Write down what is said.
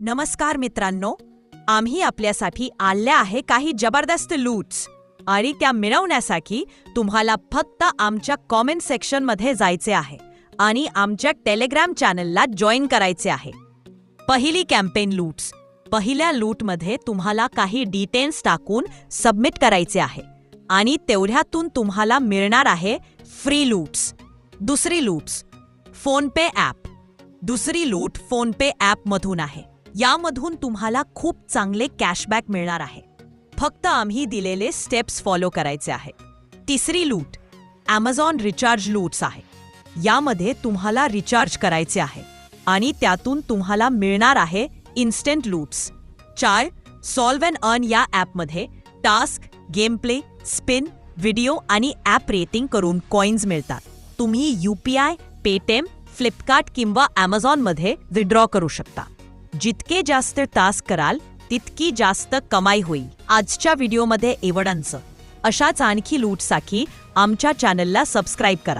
नमस्कार मित्रांनो, आम्ही आपल्यासाठी आणल्या आहे काही जबरदस्त लूट्स आणि त्या मिळवण्यासाठी तुम्हाला फक्त आमच्या कॉमेंट सेक्शनमध्ये जायचे आहे आणि आमच्या टेलिग्राम चॅनलला जॉईन करायचे आहे. पहिली कॅम्पेन लूट्स. पहिल्या लूटमध्ये तुम्हाला काही डिटेल्स टाकून सबमिट करायचे आहे आणि तेवढ्यातून तुम्हाला मिळणार आहे फ्री लूट्स. दुसरी लूट्स फोनपे ॲप. दुसरी लूट फोनपे ॲपमधून आहे. यामधून तुम्हाला खूप चांगले कॅशबॅक मिळणार आहे. फक्त आम्ही दिलेले स्टेप्स फॉलो करायचे आहे. तिसरी लूट ॲमेझॉन रिचार्ज लूट्स आहे. यामध्ये तुम्हाला रिचार्ज करायचे आहे आणि त्यातून तुम्हाला मिळणार आहे instant loots. 4 solve and earn या ॲपमध्ये task, game play, spin, video आणि ॲप रेटिंग करून कॉइन्स मिळतात. तुम्ही UPI, पेटीएम, फ्लिपकार्ट किंवा ॲमेझॉनमध्ये विड्रॉ करू शकता. जितके जास्त टास्क कराल तितकी जास्त कमाई होईल. आजच्या व्हिडिओमध्ये एवढंच. अशाच आणखी लूटसाठी आमच्या चॅनलला सबस्क्राईब करा.